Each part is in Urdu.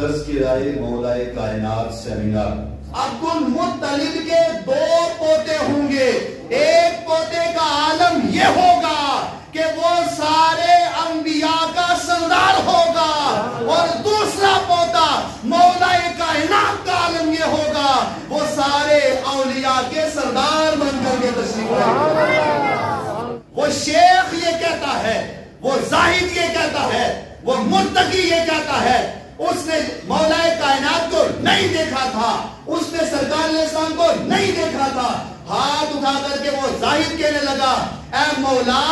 تذکرہ مولائے کائنات سیمینار۔ عبد المطلب کے 2 پوتے ہوں گے۔ ایک پوتے کا عالم یہ ہوگا کہ وہ سارے انبیاء کا سردار ہوگا، اور دوسرا پوتا مولائے کائنات کا عالم یہ ہوگا وہ سارے اولیاء کے سردار بن کر کے تشریف لائے گا۔ وہ شیخ یہ کہتا ہے، وہ زاہد یہ کہتا ہے، وہ متقی یہ کہتا ہے اس نے مولا کائنات کو نہیں دیکھا تھا، اس نے سرکار علیہ السلام کو نہیں دیکھا تھا۔ ہاتھ اٹھا کر کے وہ ظاہر کہنے لگا، اے مولا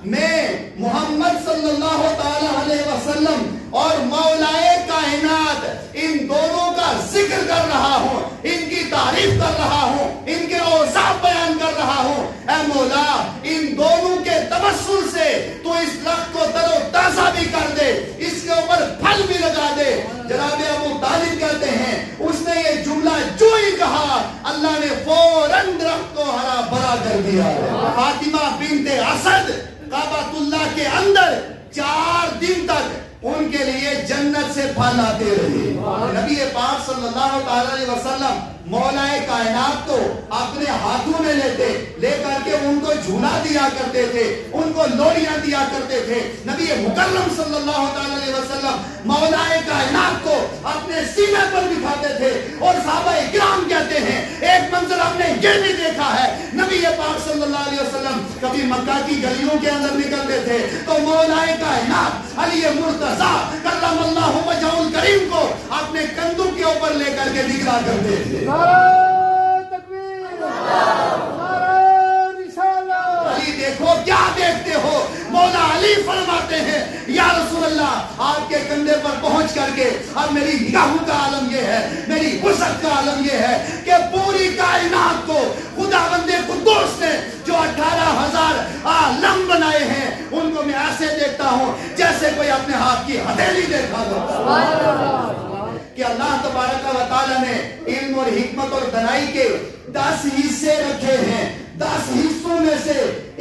میں محمد صلی اللہ تعالی علیہ وسلم اور مولا کائنات ان دونوں کا ذکر کر رہا ہوں، ان کی تعریف کر رہا ہوں، ان کے اوصاف بیان کر رہا ہوں۔ اے مولا ان دونوں کے تبسل سے تو اس درخت کو تر و تازہ بھی کر دے، اس کے اوپر پھل بھی لگا دے۔ جناب ابو طالب کہتے ہیں اس نے یہ جملہ جو ہی کہا اللہ نے فوراً درخت کو ہرا بھرا کر دیا۔ فاطمہ بنت اسد کعبۃ اللہ کے اندر 4 دن تک ان کے لیے جنت سے پھل آتے رہے۔ نبی پاک صلی اللہ علیہ وسلم مولا کائنات کو اپنے ہاتھوں میں لے کر کے ان کو جھولا دیا کرتے تھے، ان کو لوریاں دیا کرتے تھے۔ نبی مکرم صلی اللہ علیہ وسلم مولا کائنات کو اپنے سینے پر بٹھاتے تھے، اور صحابہ کرام کہتے ہیں ایک منظر ہم نے یہ بھی دیکھا ہے، نبی پاک صلی اللہ علیہ وسلم کبھی مکہ کی گلیوں کے اندر نکلتے تھے تو مولا کائنات علی مرتضیٰ کرم اللہ وجہہ الکریم کو اپنے کندھوں کے اوپر لے کر کے دکھلا کرتے تھے۔ علی دیکھو کیا دیکھتے ہو؟ مولا علی فرماتے ہیں یا رسول اللہ آپ کے کندھے پر پہنچ کر کے اب میری نگاہوں کا عالم یہ ہے، میری وسعت کا عالم یہ ہے کہ پوری کائنات کو خداوند قدوس نے جو 18,000 عالم بنائے ہیں ان کو میں ایسے دیکھتا ہوں جیسے کوئی اپنے ہاتھ کی ہتھیلی دیکھا کرتا کہ اللہ تبارک و تعالی نے علم اور حکمت اور دانائی کے 10 حصے رکھے ہیں۔ 10 حصوں میں سے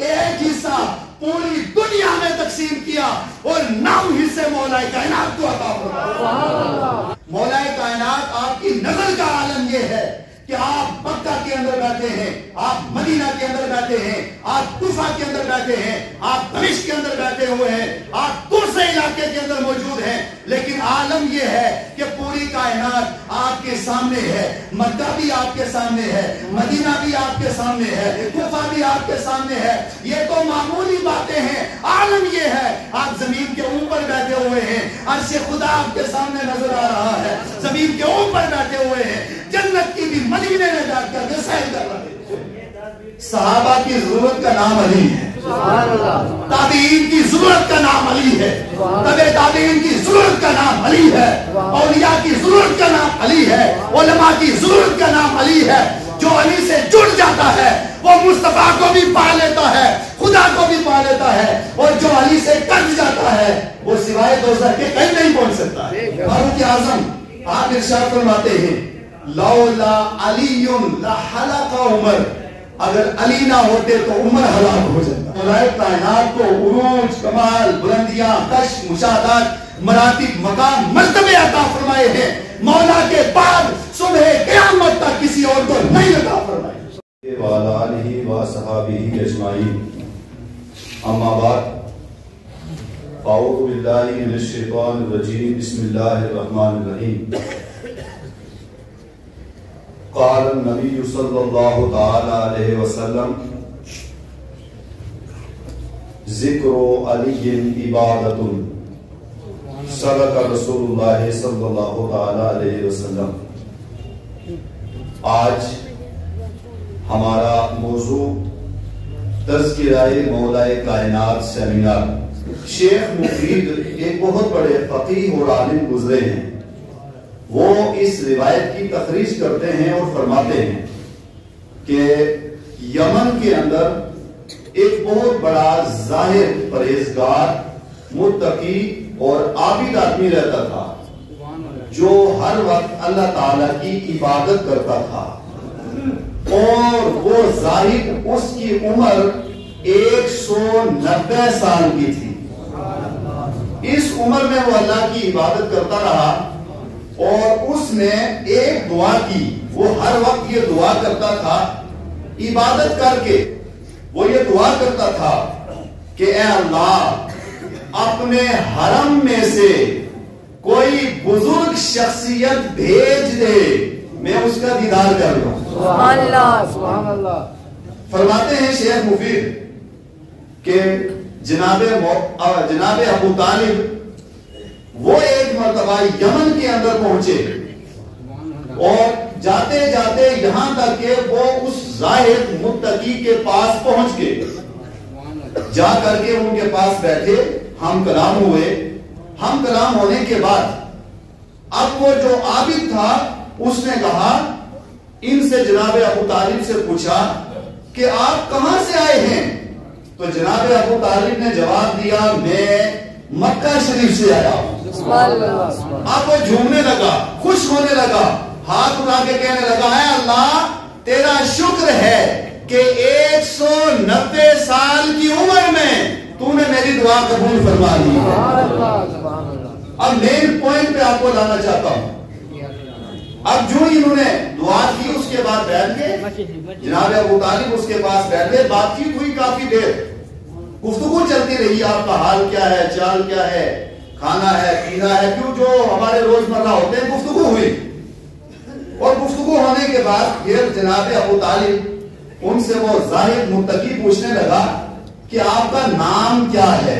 ایک حصہ پوری دنیا میں تقسیم کیا اور 9 حصے مولا کائنات کو عطا فرمایا۔ مولا کائنات آپ کی نظر کا عالم یہ ہے کہ آپ مکہ کے اندر بیٹھے ہیں، آپ مدینہ کے اندر بیٹھے ہیں، آپ کوفہ کے اندر بیٹھے ہیں، آپ دمشق کے اندر بیٹھے ہوئے ہیں، آپ دوسرے علاقے کے اندر موجود ہیں، لیکن عالم یہ ہے کہ پوری کائنات آپ کے سامنے ہے۔ مکہ بھی آپ کے سامنے ہے، مدینہ بھی آپ کے سامنے ہے، کوفہ بھی آپ کے سامنے ہے۔ یہ تو معمولی باتیں ہیں، عالم یہ ہے آپ زمین کے اوپر بیٹھے ہوئے ہیں، عرش خدا آپ کے سامنے نظر آ رہا ہے، زمین کے اوپر بیٹھے ہوئے ہیں، جنت کی بھی مدینے میں بیٹھ کر کے سیر کر رہے ہیں۔ صحابہ کی ضرورت کا نام علی ہے، تابعین کی ضرورت کا نام علی ہے، تبع تابعین کی ضرورت کا نام علی ہے، اولیاء کی ضرورت کا نام علی ہے، علماء کی ضرورت کا نام علی ہے۔ جو علی سے جڑ جاتا ہے وہ مصطفیٰ کو بھی پا لیتا ہے، خدا کو بھی پا لیتا ہے، اور جو علی سے کٹ جاتا ہے وہ سوائے دوزخ کے کہیں نہیں پہنچ سکتا ہے۔ فاروق اعظم آپ ارشاد فرماتے ہیں لولا علی لحلق عمر، اگر علی نہ ہوتے تو عمر ہلاک ہو جاتا۔ مولا کائنات کو عروج، کمال، بلندیاں، کش، مشاہدات، مراتب، مقام، مرتبے عطا فرمائے ہیں، مولا کے بعد صبح قیامت تک کسی اور کو نہیں عطا فرمائے۔ وعلی آلہ وصحبہ اجمعین، اما بعد، اعوذ باللہ من الشیطان الرجیم، بسم اللہ الرحمن الرحیم۔ قال النبی صلی اللہ تعالی علیہ وسلم ذکر علی عبادت، صدق رسول اللہ صلی اللہ تعالی علیہ وسلم۔ آج ہمارا موضوع تذکرہ مولا کائنات سیمینار۔ شیخ مفید ایک بہت بڑے فقیہ اور عالم گزرے ہیں، وہ اس روایت کی تخریج کرتے ہیں اور فرماتے ہیں کہ یمن کے اندر ایک بہت بڑا ظاہر، پرہیزگار، متقی اور عابد آدمی رہتا تھا جو ہر وقت اللہ تعالیٰ کی عبادت کرتا تھا، اور وہ زاہد اس کی عمر 190 سال کی تھی۔ اس عمر میں وہ اللہ کی عبادت کرتا رہا نے ایک دعا کی. وہ ہر وقت یہ دعا کرتا تھا عبادت کر کے. وہ یہ دعا کرتا تھا کہ اے اللہ اپنے حرم میں سے کوئی بزرگ شخصیت بھیج دے, میں اس کا دیدار کر لوں. سبحان اللہ سبحان اللہ. فرماتے ہیں شیخ مفید کہ جناب ابو طالب وہ ایک مرتبہ یمن کے اندر پہنچے اور جاتے جاتے یہاں تک کہ وہ اس زاہد متقی کے پاس پہنچ گئے. جا کر کے ان کے پاس بیٹھے, ہم کلام ہوئے. ہم کلام ہونے کے بعد اب وہ جو عابد تھا اس نے کہا, ان سے جناب ابو طالب سے پوچھا کہ آپ کہاں سے آئے ہیں؟ تو جناب ابو طالب نے جواب دیا میں مکہ شریف سے آیا ہوں. اب وہ جھومنے لگا, خوش ہونے لگا, ہاتھ اٹھا کے کہنے لگا اے اللہ تیرا شکر ہے کہ 190 سال کی عمر میں تو نے میری دعا قبول فرما لی. اب مین پوائنٹ پہ آپ کو لانا چاہتا ہوں. اب جو انہوں نے دعا کی اس کے بعد بیٹھ کے جناب ابو طالب اس کے پاس بیٹھے, بات چیت ہوئی کافی دیر, گفتگو چلتی رہی, آپ کا حال کیا ہے, چال کیا ہے, کھانا ہے, پینا ہے, کیوں جو ہمارے روزمرہ ہوتے ہیں. گفتگو ہوئی اور گفتگو ہونے کے بعد پھر جناب ابو طالب ان سے وہ زاہد متقی پوچھنے لگا کہ آپ کا نام کیا ہے.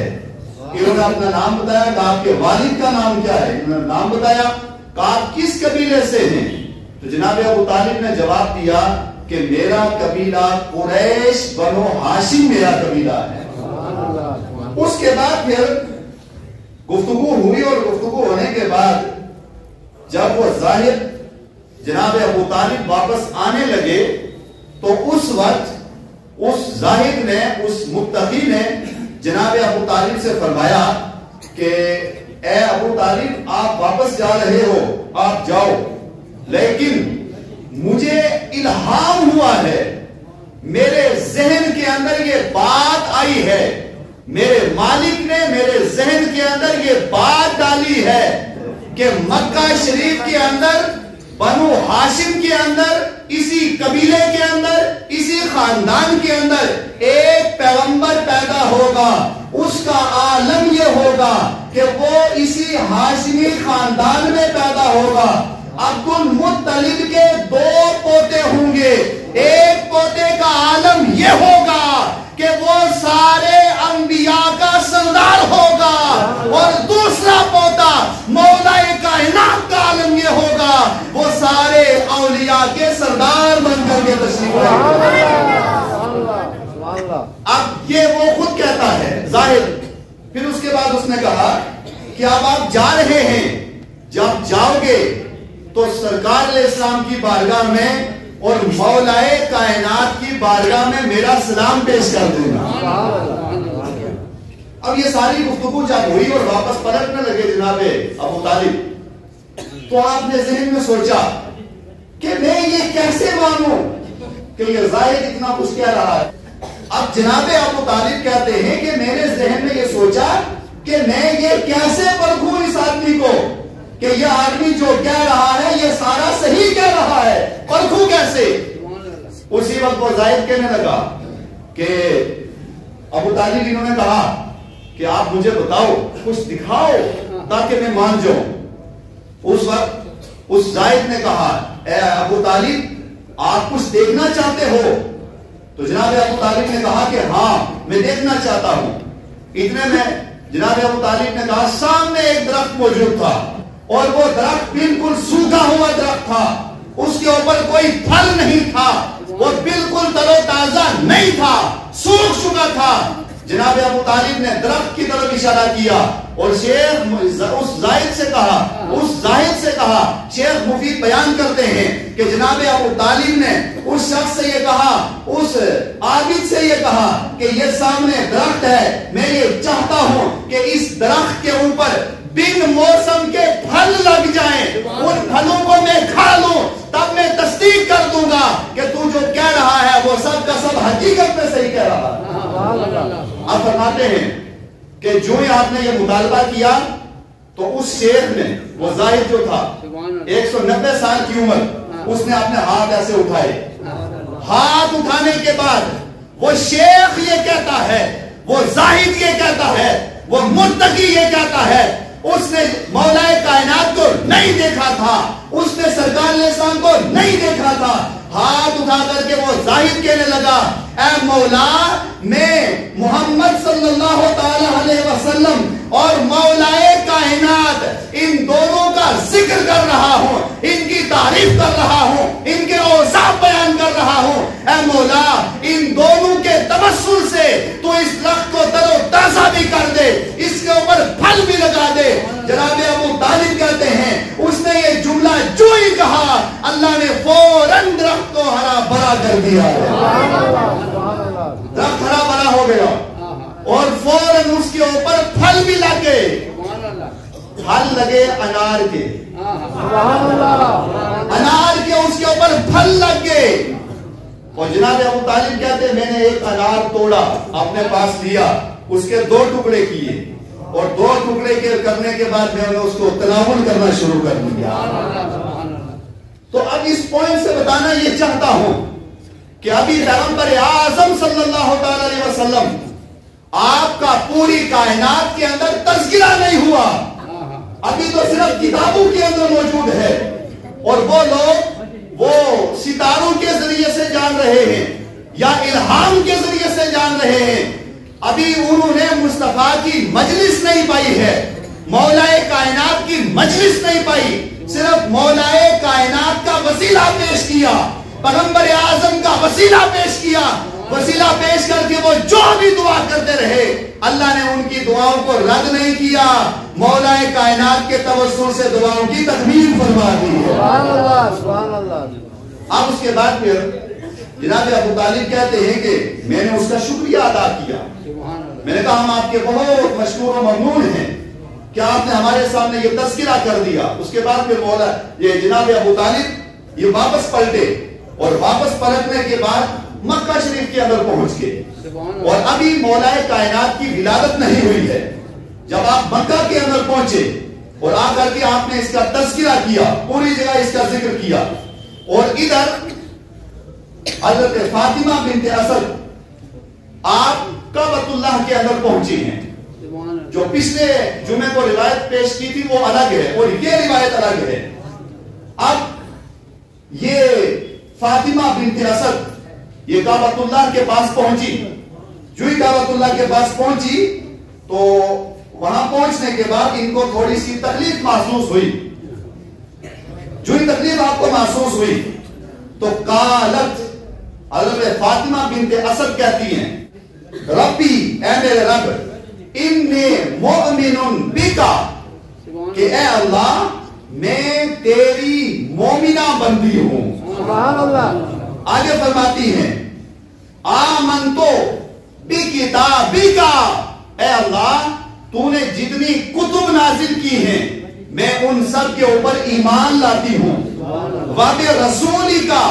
انہوں نے اپنا نام بتایا کہ آپ کے والد کا نام کیا ہے. انہوں نے نام بتایا کہ آپ کس قبیلے سے ہیں. تو جناب ابو طالب نے جواب دیا کہ میرا قبیلہ قریش بنو ہاشم میرا قبیلہ ہے. اس کے بعد پھر گفتگو ہوئی اور گفتگو ہونے کے بعد جب وہ زاہد جناب ابو طالب واپس آنے لگے تو اس وقت اس زاہد نے, اس متقی نے جناب ابو طالب سے فرمایا کہ اے ابو طالب آپ واپس جا رہے ہو, آپ جاؤ, لیکن مجھے الہام ہوا ہے, میرے ذہن کے اندر یہ بات آئی ہے, میرے مالک نے میرے ذہن کے اندر یہ بات ڈالی ہے کہ مکہ شریف کے اندر بنو ہاشم کے اندر, اسی قبیلے کے اندر, اسی خاندان کے اندر ایک پیغمبر پیدا ہوگا. اس کا عالم یہ ہوگا کہ وہ اسی ہاشمی خاندان میں پیدا ہوگا. عبد المطلب کے 2 پوتے ہوں گے. ایک پوتے کا عالم یہ ہوگا کہ وہ سارے انبیاء کا سردار ہوگا, اور دوسرا پوتا مولا کائنات کا عالم یہ ہوگا وہ سارے اولیاء کے سردار بن کر کے تشریف لائے گا. اب یہ وہ خود کہتا ہے ظاہر. پھر اس کے بعد اس نے کہا کہ اب آپ جا رہے ہیں, جب جاؤ گے تو سرکار علیہ السلام کی بارگاہ میں اور مولا کائنات کی بارگاہ میں میرا سلام پیش کر دوں گا. اب یہ ساری گفتگو جب ہوئی اور واپس پلٹنے لگے جناب ابو طالب, تو آپ نے ذہن میں سوچا کہ میں یہ کیسے مانوں کہ یہ زاہد اتنا کچھ کہہ رہا ہے. اب جناب ابو طالب کہتے ہیں کہ میرے ذہن میں یہ سوچا کہ میں یہ کیسے پرکھوں اس آدمی کو کہ یہ آدمی جو کہہ رہا ہے یہ سارا صحیح کہہ رہا ہے, پرکھوں کیسے. اسی وقت وہ زاہد کہنے لگا کہ ابو طالب انہوں نے کہا کہ آپ مجھے بتاؤ, کچھ دکھاؤ تاکہ میں مان جاؤں. اس وقت اس زاہد نے کہا اے ابو طالب آپ کچھ دیکھنا چاہتے ہو؟ تو جناب ابو طالب نے کہا کہ ہاں میں دیکھنا چاہتا ہوں. اتنے میں جناب ابو طالب نے کہا سامنے ایک درخت موجود تھا اور وہ درخت بالکل سوکھا ہوا درخت تھا, اس کے اوپر کوئی پھل نہیں تھا, وہ بالکل تر و تازہ نہیں تھا, سوکھ چکا تھا. جناب ابو طالب نے درخت کی طرف اشارہ کیا اور شیخ اس زاہد سے کہا, شیخ مفید بیان کرتے ہیں کہ جناب ابو طالب نے اس شخص سے یہ کہا, اس عابد سے یہ کہا کہ یہ سامنے درخت ہے, میں یہ چاہتا ہوں کہ اس درخت کے اوپر بن موسم کے پھل لگ جائیں, ان پھلوں کو میں کھا لوں, تب میں تصدیق کر دوں گا کہ تو جو کہہ رہا ہے وہ سب کا سب حقیقت میں صحیح کہہ رہا ہے. آپ فرماتے ہیں کہ جو ہی آپ نے یہ مطالبہ کیا تو اس شیخ نے وہ زاہد جو تھا 190 سال کی عمر، اس نے اپنے ہاتھ ایسے اٹھائے. ہاتھ اٹھانے کے بعد وہ شیخ یہ کہتا ہے، وہ زاہد یہ کہتا ہے، وہ متقی یہ کہتا ہے، اس نے مولا کائنات کو نہیں دیکھا تھا، اس نے سرکار علیہ السلام کو نہیں دیکھا تھا. ہاتھ اٹھا کر کے وہ زاہد کہنے لگا، اے مولا میں محمد صلی اللہ تعالی علیہ وسلم اور مولا کائنات ان دونوں کا ذکر کر رہا ہوں، ان کی تعریف کر رہا ہوں، ان کے اوصاف بیان کر رہا ہوں. اے مولا ان دونوں کے تبسل سے تو اس درخت کو تر و تازہ بھی کر دے، اس کے اوپر پھل بھی لگا دے. جناب ابو طالب کہتے ہیں اس نے یہ جملہ جو ہی کہا، اللہ نے فوراً درخت کو ہرا بھرا کر دیا. درخت ہرا بھرا ہو گیا اور فوراً اس کے اوپر پھل بھی لگے. پھل لگے انار کے، انار کے اس کے اوپر پھل لگ گئے. اور جناب ابو طالب کہتے ہیں میں نے ایک انار توڑا، اپنے پاس لیا، اس کے 2 ٹکڑے کیے اور 2 ٹکڑے کرنے کے بعد میں نے اس کو تناول کرنا شروع کر دیا. تو اب اس پوائنٹ سے بتانا یہ چاہتا ہوں کہ ابھی پیغمبر اعظم صلی اللہ تعالی علیہ وسلم آپ کا پوری کائنات کے اندر تذکرہ نہیں ہوا، ابھی تو صرف کتابوں کے اندر موجود ہے. اور وہ لوگ وہ ستاروں کے ذریعے سے جان رہے ہیں یا الہام کے ذریعے سے جان رہے ہیں. ابھی انہوں نے مصطفیٰ کی مجلس نہیں پائی ہے، مولا کائنات کی مجلس نہیں پائی، صرف مولا کائنات کا وسیلہ پیش کیا، پیغمبر اعظم کا وسیلہ پیش کیا. وسیلہ پیش کر کے وہ جو بھی دعا کرتے رہے، اللہ نے ان کی دعاؤں کو رد نہیں کیا، مولا کائنات کے توسل سے دعاؤں کی تکمیل فرما دی ہے. سبحان اللہ سبحان اللہ. اب اس کے بعد پھر جناب ابو طالب کہتے ہیں کہ میں نے اس کا شکریہ ادا کیا. میں نے کہا ہم آپ کے بہت مشکور و ممنون ہیں کہ آپ نے ہمارے سامنے یہ تذکرہ کر دیا. اس کے بعد پھر مولا یہ جناب ابو طالب یہ واپس پلٹے اور واپس پلٹنے کے بعد مکہ شریف کے اندر پہنچ گئے. اور ابھی مولا کائنات کی ولادت نہیں ہوئی ہے. جب آپ مکہ کے اندر پہنچے اور آ کر کے آپ نے اس کا تذکرہ کیا، پوری جگہ اس کا ذکر کیا، اور ادھر حضرت فاطمہ بنت اسد آپ کعبۃ اللہ کے اندر پہنچے ہیں. جو پچھلے جمعے کو روایت پیش کی تھی وہ الگ ہے اور یہ روایت الگ ہے. اب یہ فاطمہ بنت اسد یہ کعبۃ اللہ کے پاس پہنچی. جو ہی کعبۃ اللہ کے پاس پہنچی تو وہاں پہنچنے کے بعد ان کو تھوڑی سی تکلیف محسوس ہوئی. جو ہی تکلیف آپ کو محسوس ہوئی تو قالت حضرت فاطمہ بنت اسد کہتی ہیں، ربی اے میرے رب، انی مؤمن بکا، کہ اے اللہ میں تیری مومنہ بندی ہوں. سبحان اللہ. آگے فرماتی ہیں آمنتو بکتابکا، اے اللہ تو نے جتنی کتب نازل کی ہیں میں ان سب کے اوپر ایمان لاتی ہوں. وبرسولی کا،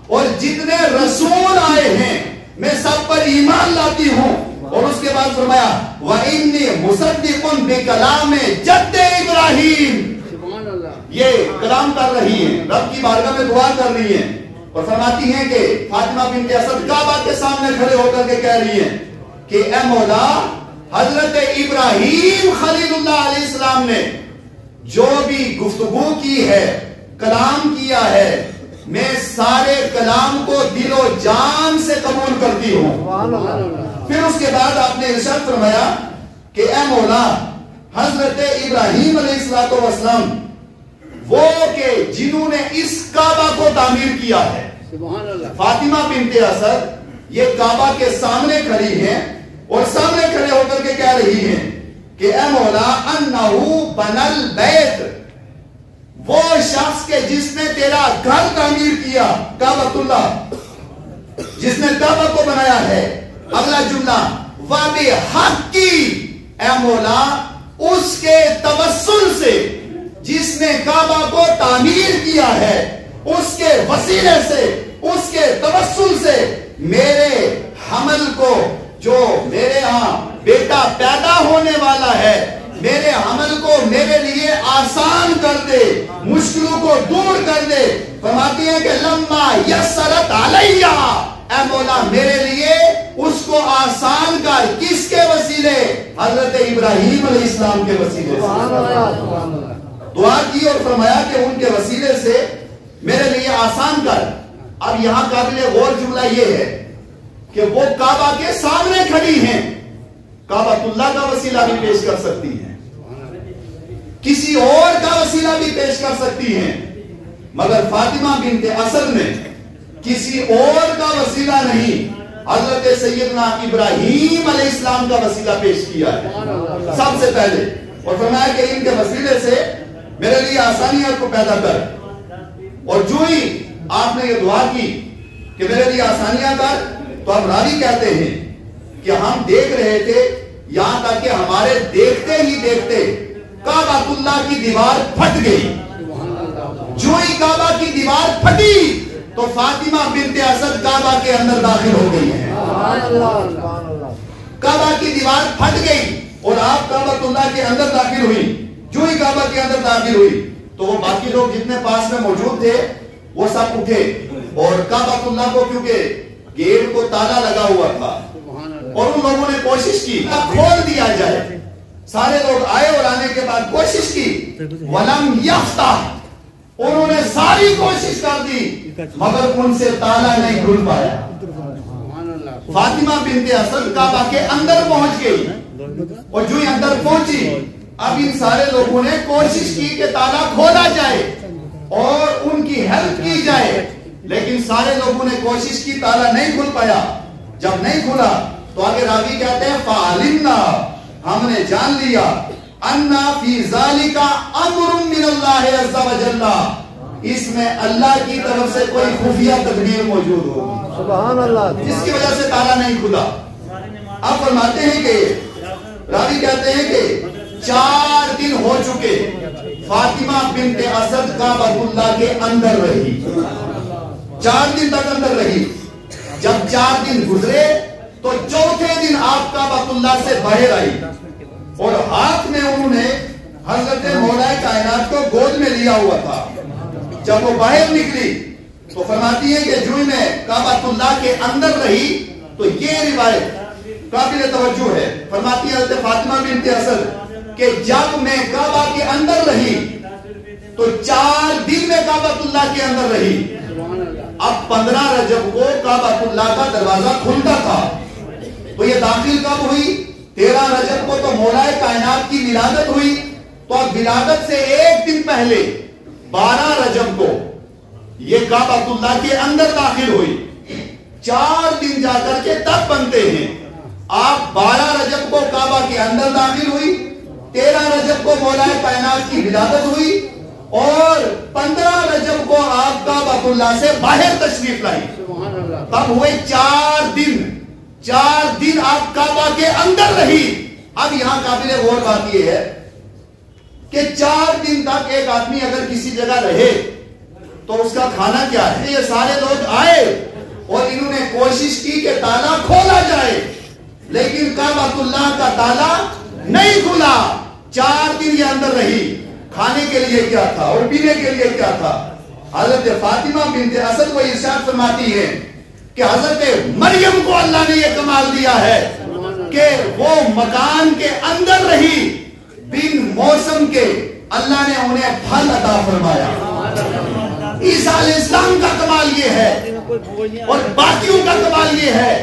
اور جتنے رسول آئے ہیں میں سب پر ایمان لاتی ہوں. اور اس کے بعد فرمایا وَإِنِّي مُصَدِّقٌ بِكَلَامِ جَدِّ إِبْرَاہِیم. یہ کلام کر رہی ہیں، رب کی بارگاہ میں دعا کر رہی ہیں اور فرماتی ہیں کہ فاطمہ بنت اسد کعبہ کے سامنے کھڑے ہو کر کے کہہ رہی ہیں کہ اے مولا حضرت ابراہیم خلیل اللہ علیہ السلام نے جو بھی گفتگو کی ہے، کلام کیا ہے، میں سارے کلام کو دل و جان سے قبول کرتی ہوں. پھر اس کے بعد آپ نے ارشاد فرمایا کہ اے مولا حضرت ابراہیم علیہ السلام وہ کہ جنہوں نے اس کعبہ کو تعمیر کیا ہے. فاطمہ بنت اسد یہ کعبہ کے سامنے کھڑی ہیں اور سامنے کھڑے ہو کر کے کہہ رہی ہیں کہ اے مولا انہو بنى البیت، وہ شخص کے جس نے تیرا گھر تعمیر کیا، کعبۃ اللہ جس نے کعبہ کو بنایا ہے. اگلا جملہ وَبِحَقِّ، اے مولا اس کے توسل سے جس نے کعبہ کو تعمیر کیا ہے، اس کے وسیلے سے، اس کے توسل سے میرے حمل کو، جو میرے ہاں بیٹا پیدا ہونے والا ہے، میرے عمل کو میرے لیے آسان کر دے، مشکلوں کو دور کر دے. فرماتی ہیں کہ لما یسرت علیہ، اے مولا میرے لیے اس کو آسان کر. کس کے وسیلے؟ حضرت ابراہیم علیہ السلام کے وسیلے سے دعا کی اور فرمایا کہ ان کے وسیلے سے میرے لیے آسان کر. اب یہاں قابل غور جملہ یہ ہے کہ وہ کعبہ کے سامنے کھڑی ہیں، کعبہ اللہ کا وسیلہ بھی پیش کر سکتی ہیں، کسی اور کا وسیلہ بھی پیش کر سکتی ہیں، مگر فاطمہ بنت اسد نے کسی اور کا وسیلہ نہیں، حضرت سیدنا ابراہیم علیہ السلام کا وسیلہ پیش کیا ہے سب سے پہلے، اور فرمایا کہ ان کے وسیلے سے میرے لیے آسانیاں کو پیدا کر. اور جو ہی آپ نے یہ دعا کی کہ میرے لیے آسانیاں کر، تو اب راوی کہتے ہیں کہ ہم دیکھ رہے تھے یہاں تک کہ ہمارے دیکھتے ہی دیکھتے کعبہ اللہ کی دیوار پھٹ گئی. جو ہی کعبہ کی دیوار پھٹی تو فاطمہ بنت اسد کعبہ کے اندر داخل ہو گئی ہیں. کعبہ کی دیوار پھٹ گئی اور آپ کعبہ اللہ کے اندر داخل ہوئی. جو ہی کعبہ کے اندر داخل ہوئی تو وہ باقی لوگ جتنے پاس میں موجود تھے وہ سب اٹھے، اور کعبہ اللہ کو کیونکہ گیٹ کو تالا لگا ہوا تھا اور ان لوگوں نے کوشش کی کھول دیا جائے. سارے لوگ آئے اور آنے کے بعد کوشش کی، وَلَمْ يَفْتَحْ، انہوں نے ساری کوشش کر دی مگر ان سے تالا نہیں کھل پایا. فاطمہ بنت اسد کعبہ کے اندر پہنچ گئی اور جو ہی اندر پہنچی اب ان سارے لوگوں نے کوشش کی کہ تالا کھولا جائے اور ان کی ہیلپ کی جائے، لیکن سارے لوگوں نے کوشش کی، تالا نہیں کھل پایا. جب نہیں کھلا تو آگے راوی کہتے ہیں فَعَلِمْنَا، ہم نے جان لیا، اَنَّا فِي ذَلِكَ أَمْرٌ مِّنَ اللَّهِ عَزَّ وَجَلَّ، اس میں اللہ کی طرف سے کوئی خفیہ تدبیر موجود ہو سبحان اللہ جس کی وجہ سے تالا نہیں کھلا. اب فرماتے ہیں کہ راوی کہتے ہیں کہ 4 دن ہو چکے فاطمہ بنت اسد کعبہ اللہ کے اندر رہی، 4 دن تک اندر رہی. جب 4 دن گزرے تو چوتھے دن آپ کعبہ اللہ سے باہر آئی اور ہاتھ میں انہوں نے حضرت مولا کائنات کو گود میں لیا ہوا تھا. جب وہ باہر نکلی تو فرماتی ہے کہ جو میں کعبہ اللہ کے اندر رہی تو یہ روایت قابل توجہ ہے. فرماتی ہے حضرت فاطمہ بنت اسد کہ جب میں کعبہ کے اندر رہی تو 4 دن میں کعبہ اللہ کے اندر رہی. اب 15 رجب کو کعبہ اللہ کا دروازہ کھلتا تھا تو یہ داخل کب ہوئی؟ 13 رجب کو تو مولا کائنات کی ولادت ہوئی. تو اب ولادت سے 1 دن پہلے 12 رجب کو یہ کعبہ اللہ کے اندر داخل ہوئی. 4 دن جا کر کے تب بنتے ہیں. آپ 12 رجب کو کعبہ کے اندر داخل ہوئی، 13 رجب کو مولا کائنات کی ولادت ہوئی اور 15 رجب کو آپ کعبہ اللہ سے باہر تشریف لائی. تب ہوئے 4 دن. 4 دن آپ کعبہ کے اندر رہی. اب یہاں قابل غور بات یہ ہے کہ 4 دن تک ایک آدمی اگر کسی جگہ رہے تو اس کا کھانا کیا ہے؟ یہ سارے لوگ آئے اور انہوں نے کوشش کی کہ تالا کھولا جائے لیکن کعبہ اللہ کا تالا نہیں کھلا. 4 دن یہ اندر رہی. کھانے کے لیے کیا تھا اور پینے کے لیے کیا تھا؟ حضرت فاطمہ بنت اسد کو ارشاد فرماتی ہے کہ حضرت مریم کو اللہ نے یہ کمال دیا ہے کہ وہ مکان کے اندر رہی، بن موسم کے اللہ نے انہیں پھل عطا فرمایا. عیسیٰ علیہ السلام کا کمال یہ ہے اور باقیوں کا کمال یہ ہے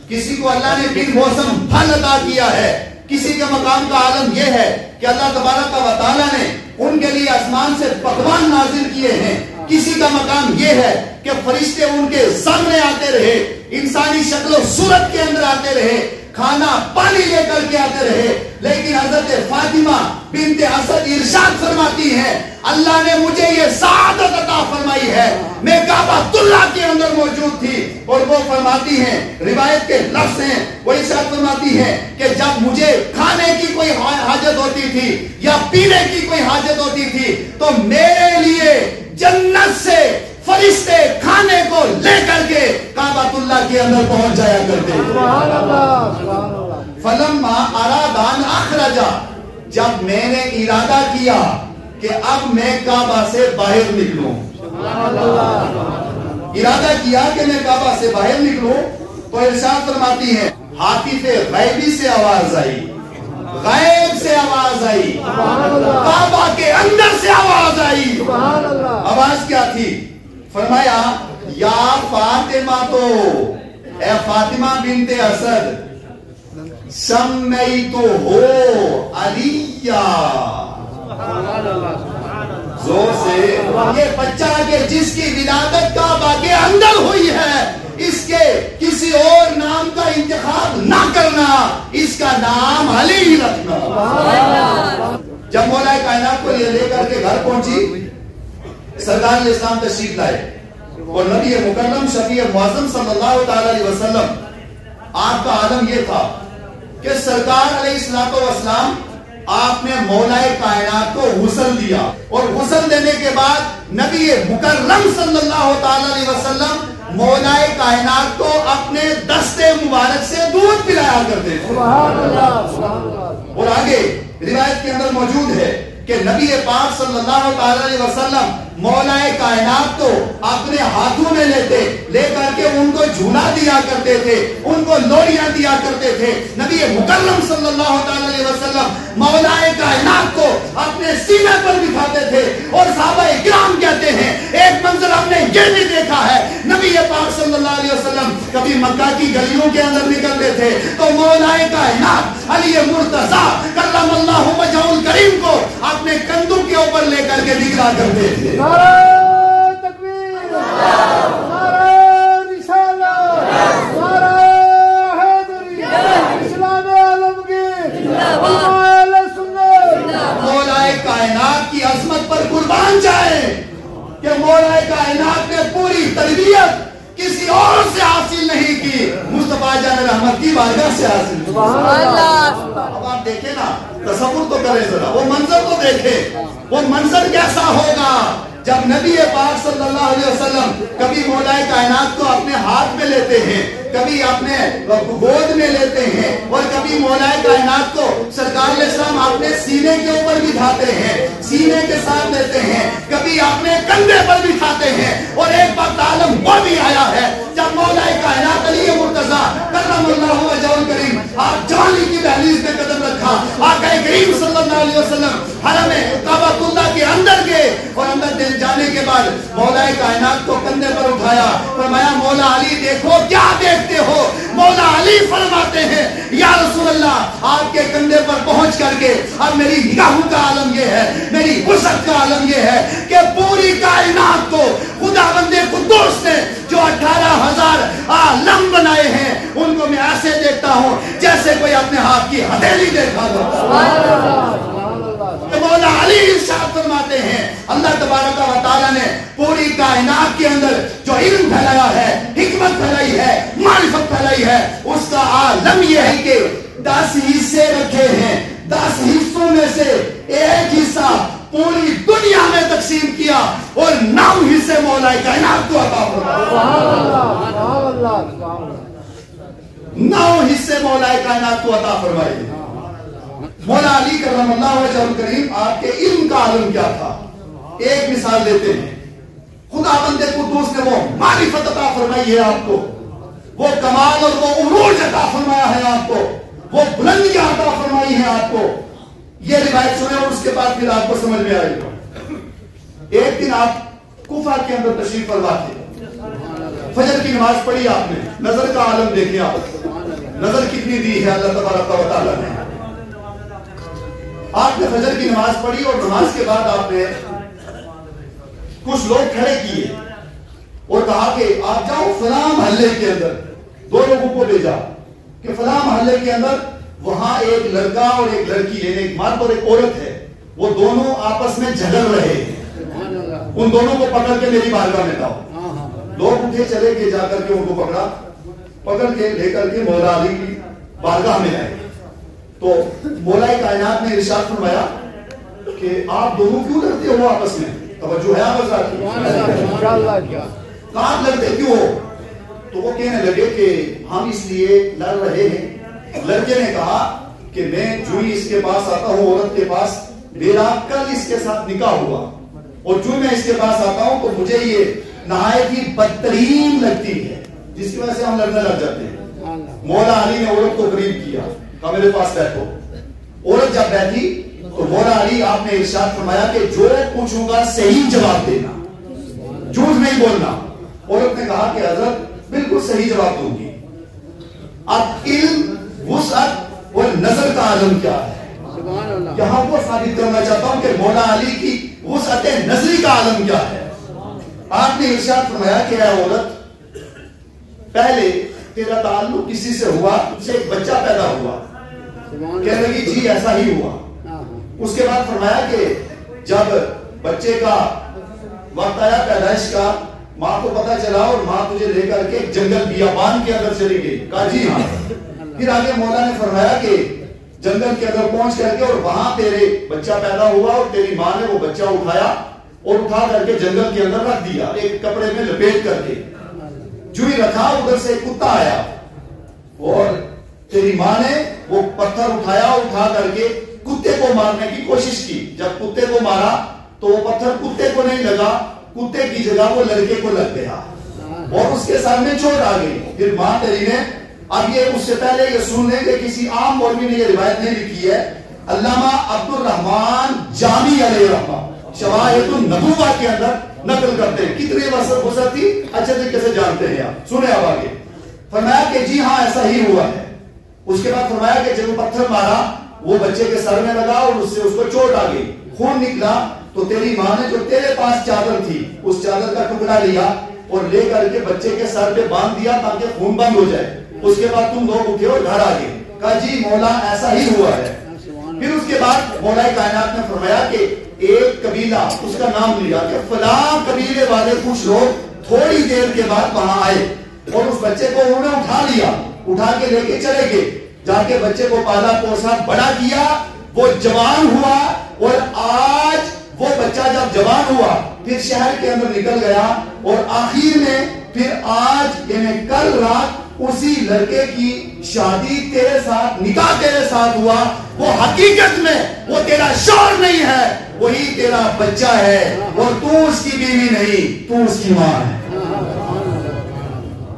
کسی کو اللہ نے بن موسم پھل عطا کیا ہے. کسی کے مقام کا عالم یہ ہے کہ اللہ تبارک و تعالی نے ان کے لیے آسمان سے پکوان نازل کیے ہیں. کسی کا مقام یہ ہے کہ فرشتے ان کے سامنے آتے رہے، انسانی شکل و صورت کے اندر آتے رہے، کھانا پانی لے کر کے آتے رہے. لیکن حضرت فاطمہ بنت اسد ارشاد فرماتی ہے اللہ نے مجھے یہ سعادت عطا فرمائی ہے میں کعبہ اللہ کے اندر موجود تھی. اور وہ فرماتی ہیں، روایت کے لفظ ہیں، وہ ارشاد فرماتی ہیں کہ جب مجھے کھانے کی کوئی حاجت ہوتی تھی یا پینے کی کوئی حاجت ہوتی تھی تو میرے لیے جنت سے فرشتے کھانے کو لے کر کے کعبہ اللہ کے اندر پہنچ جایا کرتے. فلما اراد ان اخرج، جب میں نے ارادہ کیا کہ اب میں کعبہ سے باہر نکلوں، ارادہ کیا کہ میں کعبہ سے باہر نکلوں، تو ارشاد فرماتی ہے ہاتف غیبی سے آواز آئی، غیب سے آواز آئی، کعبہ کے اندر سے آواز آئی۔ آواز کیا تھی؟ فرمایا یا فاطمہ، تو اے فاطمہ بنت اسد، سمیتو ہو علیہ، زور سے یہ بچہ کہ جس کی ولادت کعبہ کے اندر ہوئی ہے، اس کے کسی اور نام کا انتخاب نہ کرنا، اس کا نام علی رکھنا۔ جب مولا کائنات کو یہ لے کر کے گھر پہنچی، سرکار اسلام تشریف لائے اور نبی مکرم شفیع معظم صلی اللہ تعالی علیہ وسلم، آپ کا عالم یہ تھا کہ سرکار علیہ الصلوۃ والسلام آپ نے مولا کائنات کو غسل دیا، اور غسل دینے کے بعد نبی مکرم صلی اللہ تعالی علیہ وسلم مولا کائنات کو اپنے دست مبارک سے دودھ پلایا کرتے تھے۔ اور آگے روایت کے اندر موجود ہے کہ نبی پاک صلی اللہ تعالی علیہ وسلم مولا کائنات کو اپنے ہاتھوں میں لے کر کے ان کو جھولا دیا کرتے تھے، ان کو لوریاں دیا کرتے تھے۔ نبی مکرم صلی اللہ تعالی علیہ وسلم مولا کائنات کو اپنے سینے پر بٹھاتے تھے، اور صحابہ کرام کہتے ہیں ایک منظر ہم نے یہ بھی دیکھا ہے، نبی پاک صلی اللہ علیہ وسلم کبھی مکہ کی گلیوں کے اندر نکلتے تھے تو مولا کائنات علی مرتضیٰ کرم اللہ وجہہ الکریم کو اپنے کندھوں کے اوپر لے کر کے نکلا کرتے تھے۔ نعرہ تکبیر، نعرہ رسالت، نعرہ حیدری، اسلام عالمگیر، اہل سنت۔ مولا کائنات کی عظمت پر قربان جائے کہ مولا کائنات نے پوری تربیت کسی اور سے حاصل نہیں کی، مصطفیٰ جان رحمت کی بارگاہ سے حاصل کی۔ اب آپ دیکھیں نا، تصور تو کریں ذرا، وہ منظر تو دیکھیں، وہ منظر کیسا ہوگا جب نبی پاک صلی اللہ علیہ وسلم کبھی مولا کائنات کو اپنے ہاتھ میں لیتے ہیں، کبھی اپنے گود میں لیتے ہیں، اور کبھی مولا کائنات کو سرکار علیہ السلام اپنے سینے کے اوپر بٹھاتے ہیں، سینے کے ساتھ لیتے ہیں، کبھی اپنے کندھے پر بٹھاتے ہیں۔ اور ایک وقت عالم وہ بھی آیا ہے جب مولا کائنات علی مرتضیٰ کرم اللہ وجہہ الکریم آپ جوانی کی دہلیز میں قدم رکھا، آقا کریم صلی اللہ علیہ وسلم حرم کعبہ اللہ کے اندر گئے، اور اندر جانے کے بعد مولا کائنات کو کندھے پر اٹھایا، فرمایا مولا علی دیکھو کیا دیکھتے ہو؟ مولا علی فرماتے ہیں یا رسول اللہ آپ کے کندھے پر پہنچ کر کے اب میری نگاہوں کا عالم یہ ہے، میری وسعت کا عالم یہ ہے کہ پوری کائنات کو خداوند قدوس نے جو 18,000 عالم بنائے ہیں ان کو میں ایسے دیکھتا ہوں جیسے کوئی اپنے ہاتھ کی ہتھیلی دیکھا ہو۔ مولا علی ارشاد فرماتے ہیں اللہ تبارک و تعالی نے پوری کائنات کے اندر جو علم پھیلایا ہے، حکمت پھیلائی ہے، معرفت پھیلائی ہے، اس کا عالم یہ ہے کہ 10 حصے رکھے ہیں، 10 حصوں میں سے ایک حصہ پوری دنیا میں تقسیم کیا، اور 9 حصے مولا کائنات کو عطا فرمائے۔ 9 حصے مولا کائنات کو عطا فرمائے۔ مولا علی کرم اللہ وجہہ الکریم آپ کے علم کا عالم کیا تھا؟ ایک مثال دیتے ہیں، خداوند قدوس نے وہ معرفت عطا فرمائی ہے آپ کو، وہ کمال اور وہ عروج عطا فرمایا ہے آپ کو، وہ بلندیاں عطا فرمائی ہیں آپ کو۔ یہ روایت سنیں اور اس کے بعد پھر آپ کو سمجھ میں آئے گا۔ ایک دن آپ کوفہ کے اندر تشریف فرما تھے، فجر کی نماز پڑھی آپ نے، نظر کا عالم دیکھیں آپ، نظر کتنی دی ہے اللہ تبارک و تعالیٰ نے۔ آپ نے فجر کی نماز پڑھی اور نماز کے بعد آپ نے کچھ لوگ کھڑے کیے اور کہا کہ آپ جاؤ فلاں محلے کے اندر، 2 لوگوں کو بھیجا کہ فلاں محلے کے اندر وہاں ایک لڑکا اور ایک لڑکی ہے، ایک مرد اور ایک عورت ہے، وہ دونوں آپس میں جھگڑ رہے ہیں، ان دونوں کو پکڑ کے میری بارگاہ میں لاؤ۔ لوگ اٹھے چلے گئے، جا کر کے ان کو پکڑ کے لے کر کے مولا علی کی بارگاہ میں آئے تو مولا کائنات نے ارشاد فرمایا کہ آپ دونوں کیوں لڑتے ہو آپس میں؟ توجہ ہے آپ حضرات؟ کہاں لڑتے کیوں ہو؟ تو وہ کہنے لگے کہ ہم اس لیے لڑ رہے ہیں، لڑکے نے کہا کہ میں جو ہی اس کے پاس آتا ہوں عورت کے پاس، میرا کل اس کے ساتھ نکاح ہوا، اور جو میں اس کے پاس آتا ہوں تو مجھے یہ نہایت ہی بدترین لگتی ہے، جس کی وجہ سے ہم لڑنے لگ جاتے ہیں۔ مولا علی نے عورت کو قریب کیا، کہا میرے پاس بیٹھو۔ عورت جب بیٹھی تو مولا علی آپ نے ارشاد فرمایا کہ جو پوچھوں گا صحیح جواب دینا، جھوٹ نہیں بولنا۔ عورت نے کہا کہ حضرت بالکل صحیح جواب دوں گی۔ اب علم، وسعت اور نظر کا عالم کیا ہے، یہاں وہ ثابت کرنا چاہتا ہوں کہ مولا علی کی وسعت نظری کا عالم کیا ہے۔ آپ نے ارشاد فرمایا کہ اے عورت، پہلے تیرا تعلق کسی سے ہوا، تجھ سے ایک بچہ پیدا ہوا، کہنے لگی جی ایسا ہی ہوا۔ اس کے بعد فرمایا کہ جب بچے کا وقت آیا پیدائش کا، ماں کو پتا چلا اور ماں تجھے لے کر کے جنگل بیابان کے اندر چلی گئی، کہا جی ہاں۔ پھر آگے مولا نے فرمایا کہ جنگل کے اندر پہنچ کر کے اور وہاں تیرے بچہ پیدا ہوا، اور تیری ماں نے وہ بچہ اٹھایا اور اٹھا کر کے جنگل کے اندر رکھ دیا ایک کپڑے میں لپیٹ کر کے۔ جو ہی رکھا ادھر سے کتا آیا اور تیری ماں نے وہ پتھر اٹھایا اور اٹھا کر کے کتے کو مارنے کی کوشش کی۔ جب کتے کو مارا تو وہ پتھر کتے کو نہیں لگا، کتے کی جگہ وہ لڑکے کو لگ گیا اور اس کے سر میں چوٹ آ گئی۔ پھر ماں تیری نے، اب یہ اس سے پہلے یہ سن لیں کہ کسی عام مولوی نے یہ روایت نہیں لکھی ہے، علامہ عبد الرحمان جامی علیہ رحمہ شواہد النبوہ کے اندر نقل کرتے ہیں۔ کتنی وسعت تھی اچھے طریقے سے جانتے ہیں آپ، سنیں اب آگے۔ فرمایا کہ جی ہاں ایسا ہی ہوا ہے۔ اس کے بعد فرمایا کہ جب وہ پتھر مارا وہ بچے کے سر میں لگا اور اس سے اس کو چوٹ آ گئی، خون نکلا، تو تیری ماں نے جو تیرے پاس چادر تھی اس چادر کا ٹکڑا لیا اور لے کر کے بچے کے سر پہ باندھ دیا تاکہ خون بند ہو جائے۔ اس کے بعد تم لوگ اٹھے اور گھر آ گئے، کہا جی مولا ایسا ہی ہوا ہے۔ پھر اس کے بعد مولا کائنات نے فرمایا کہ ایک قبیلہ، اس کا نام لیا کہ فلاں قبیلے والے کچھ لوگ تھوڑی دیر کے بعد وہاں آئے اور اس بچے کو انہوں نے اٹھا لیا، اٹھا کے لے کے چلے گئے، جا کے بچے کو پالا پوسا بڑا کیا، وہ جوان ہوا، اور آج وہ بچہ جب جوان ہوا پھر شہر کے اندر نکل گیا، اور آخر میں پھر آج یعنی کل رات اسی لڑکے کی شادی تیرے ساتھ، نکاح تیرے ساتھ ہوا۔ وہ حقیقت میں وہ تیرا شوہر نہیں ہے، وہی تیرا بچہ ہے، اور تو اس کی بیوی نہیں، تو اس کی ماں ہے۔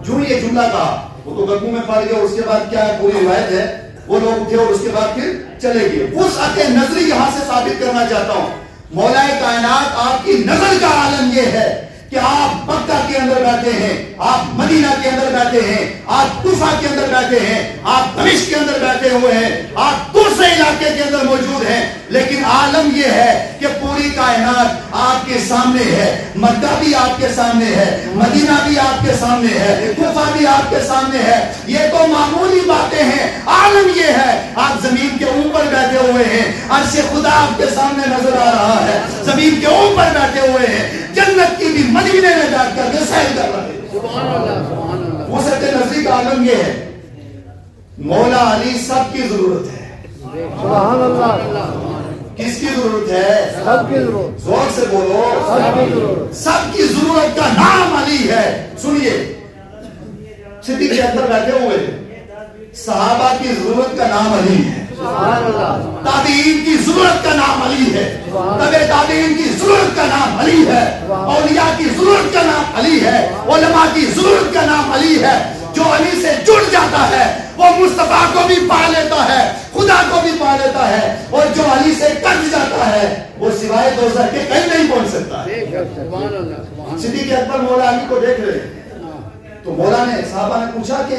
جو یہ جملہ کہا وہ تو گدھوں میں پڑ گیا، اس کے بعد کیا ہے پوری روایت ہے، وہ لوگ اٹھے اور اس کے بعد پھر چلے گئے۔ وسعت نظری یہاں سے ثابت کرنا چاہتا ہوں، مولا کائنات آپ کی نظر کا عالم یہ ہے کہ آپ مکہ کے اندر بیٹھے ہیں، آپ مدینہ کے اندر بیٹھے ہیں، آپ کوفہ کے اندر بیٹھے ہیں، آپ دمشق کے اندر بیٹھے ہوئے ہیں، آپ دوسرے علاقے کے اندر موجود ہیں، لیکن عالم یہ ہے کہ پوری کائنات آپ کے سامنے ہے۔ مکہ بھی آپ کے سامنے ہے، مدینہ بھی آپ کے سامنے ہے، کوفہ بھی آپ کے سامنے ہے۔ یہ تو معمولی باتیں ہیں، عالم یہ ہے آپ زمین کے اوپر بیٹھے ہوئے ہیں، عرش خدا آپ کے سامنے نظر آ رہا ہے، زمین کے اوپر بیٹھے ہوئے ہیں، جنت کی بھی مدینے میں بیٹھ کر کے سیر کر رہے ہیں۔ سبحان اللہ، سبحان اللہ۔ وسعت نظری کا عالم یہ ہے، مولا علی سب کی ضرورت ہے۔ سبحان اللہ۔ کس کی ضرورت ہے؟ سب کی ضرورت۔ زور سے بولو، سب کی ضرورت۔ سب کی ضرورت کا نام علی ہے۔ سنیے، صدیق کے اندر بیٹھے ہوئے صحابہ کی ضرورت کا نام علی ہے، تابعین کی ضرورت کا نام علی ہے، تبع تابعین کی ضرورت کا نام علی ہے، اولیاء کی ضرورت کا نام علی ہے، علماء کی ضرورت کا نام علی ہے۔ جو علی سے جڑ جاتا ہے وہ مصطفیٰ کو بھی پا لیتا ہے، خدا کو بھی پا لیتا ہے، اور جو علی سے کٹ جاتا ہے وہ سوائے دوزخ کے کہیں نہیں پہنچ سکتا ہے۔ صدیق اکبر مولا علی کو دیکھ رہے تو مولا نے، صحابہ نے پوچھا کہ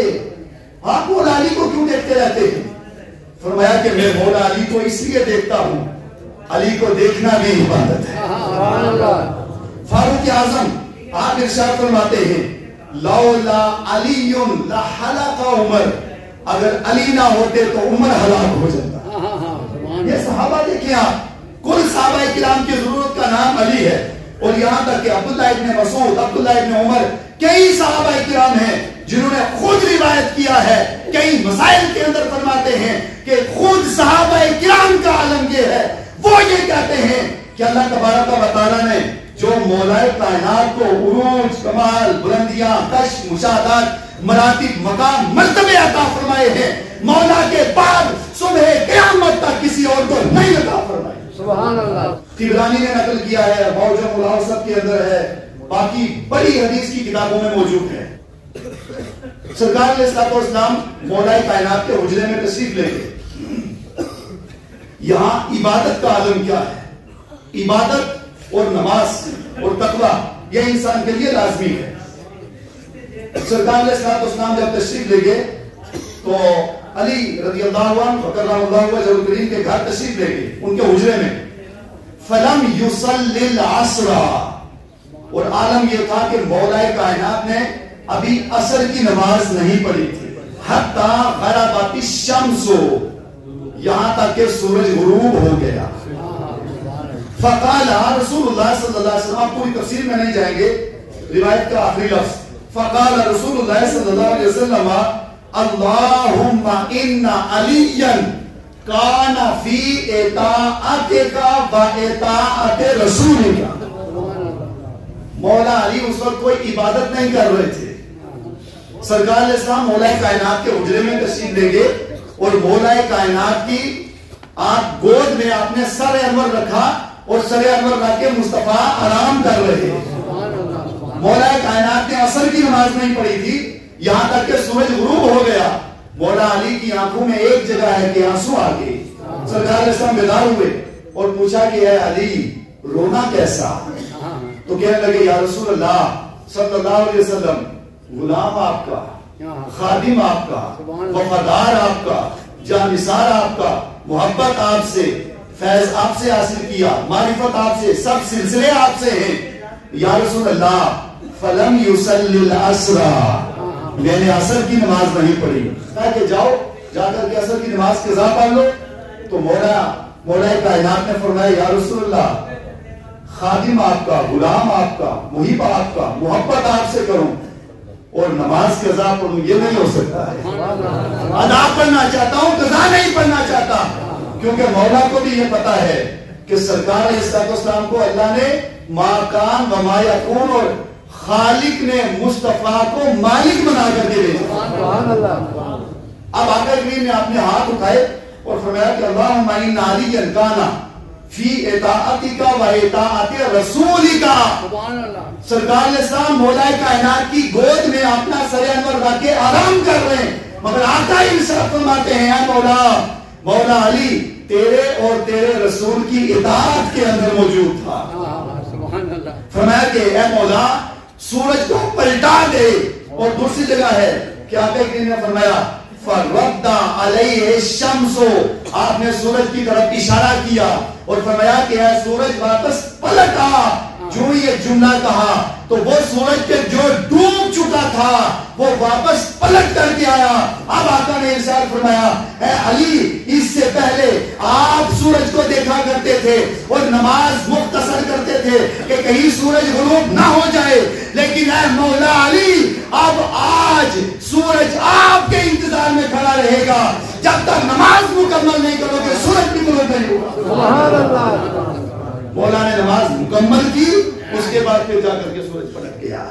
آپ مولا علی کو کیوں دیکھتے رہتے ہیں؟ فرمایا کہ میں مولا علی کو اس لیے دیکھتا ہوں، علی کو دیکھنا بھی عبادت ہے۔ فاروق اعظم آپ ارشاد فرماتے ہیں لولا علی لحلق عمر، اگر علی نہ ہوتے تو عمر ہلاک ہو جاتا۔ یہ صحابہ دیکھیں آپ، کل صحابہ کرام کی ضرورت کا نام علی ہے، اور یہاں تک کہ عبداللہ ابن مسعود، عبداللہ ابن عمر، کئی صحابہ کرام ہیں جنہوں نے خود روایت کیا ہے، کئی مسائل کے اندر فرماتے ہیں کہ خود صحابہ کرام کا عالم یہ ہے، وہ یہ کہتے ہیں کہ اللہ تبارک و تعالیٰ نے جو مولا کائنات کو عروج، کمال، بلندیاں، کشف، مشاہدات، مراتب، مقام، مرتبے عطا فرمائے ہیں، مولا کے بعد صبح قیامت تک کسی اور کو نہیں عطا فرمائی. سبحان اللہ. طبرانی نے نقل کیا ہے, معجم الاوسط کے اندر ہے, باقی بڑی حدیث کی کتابوں میں موجود ہے. سرکار علیہ الصلوۃ والسلام مولا کائنات کے حجرے میں تشریف لے گئے. یہاں عبادت کا عالم کیا ہے؟ عبادت اور نماز اور تقوی یہ انسان کے لیے لازمی ہے. سرکار علیہ الصلوۃ والسلام جب تشریف لے گئے تو علی رضی اللہ عنہ وکرم اللہ وجہہ الکریم کے گھر تشریف لے گئے, ان کے حجرے میں. فلم یصلی العصر, اور عالم یہ تھا کہ مولا کائنات نے ابھی عصر کی نماز نہیں پڑھی تھی. حتی غربت الشمس, یہاں تک کہ سورج غروب ہو گیا. فقال رسول اللہ صلی اللہ علیہ وسلم, پوری تفسیر میں نہیں جائیں گے, روایت کا آخری لفظ, فقال رسول اللہ صلی اللہ علیہ وسلم اللہم ان علیاً کان فی اطاعتک و اطاعت رسولک. مولا علی اس وقت کوئی عبادت نہیں کر رہے تھے. سرکار علیہ السلام مولا کائنات کے حجرے میں تشریف لے گئے اور مولا کائنات کی آپ گود میں آپ نے سر انور رکھا اور سر انور رکھ کے مصطفیٰ آرام کر رہے ہیں. مولا کائنات نے عصر کی نماز نہیں پڑھی تھی, یہاں تک کہ سورج غروب ہو گیا. مولا علی کی آنکھوں میں ایک جگہ ہے کہ آنسو آ گئے. سرکار علیہ السلام بیدار ہوئے اور پوچھا کہ اے علی رونا کیسا؟ تو کہنے لگے یا رسول اللہ صلی اللہ علیہ وسلم, غلام آپ کا, خادم آپ کا, وفادار آپ کا, جانثار آپ کا, محبت آپ سے, فیض آپ سے حاصل کیا, معرفت آپ سے, سب سلسلے آپ سے ہیں. یا رسول اللہ فلم یصلی العصر, میں نے عصر کی نماز نہیں پڑھی. کہا کہ جاؤ جا کر کے عصر کی نماز قضا پڑھ لو. تو مولا کائنات نے فرمایا یا رسول اللہ خادم آپ کا, غلام آپ کا, محب آپ کا, محبت آپ سے کروں اور نماز قضا پڑھوں, یہ نہیں ہو سکتا ہے. ادا پڑھنا چاہتا ہوں, قضا نہیں پڑھنا چاہتا, کیونکہ مولا کو بھی یہ پتا ہے کہ سرکار علیہ الصلوۃ والسلام کو اللہ نے ما کان و ما یکون, اور خالق نے مصطفیٰ کو مالک بنا کر کے بھیجا. سبحان اللہ. اب آقا کریم نے اپنے ہاتھ اٹھائے اور فرمایا کہ اللہم ان علیٰ کان فی اطاعتک و اطاعت رسولک. سرکار علیہ السلام مولا کائنات کی گود میں اپنا سر انور رکھ کے آرام کر رہے ہیں, مگر آقا ارشاد فرماتے ہیں اے مولا علی تیرے اور تیرے رسول کی اطاعت کے اندر موجود تھا. فرمایا کہ اے مولا سورج کو پلٹا دے. اور دوسری جگہ ہے کہ آقا کریم نے فرمایا فَرَدَّ عَلَيْهِ الشَّمْسُ, آپ نے سورج کی طرف اشارہ کیا اور فرمایا کہ اے سورج واپس پلٹ آ. جو یہ جملہ کہا تو وہ سورج کے جو ڈوب چکا تھا وہ واپس پلٹ کر کے آیا. اب آقا نے ارشاد فرمایا اے علی اس سے پہلے آپ سورج کو دیکھا کرتے تھے اور نماز مختصر کرتے تھے کہ کہیں سورج غروب نہ ہو جائے, لیکن اے مولا علی اب آج سورج آپ کے انتظار میں کھڑا رہے گا جب تک نماز مکمل نہیں کرو گے, سورج بھی غروب نہیں ہوگا. سبحان اللہ. مولا نے نماز مکمل کی, اس کے بعد پھر جا کر کے سورج پلٹ گیا.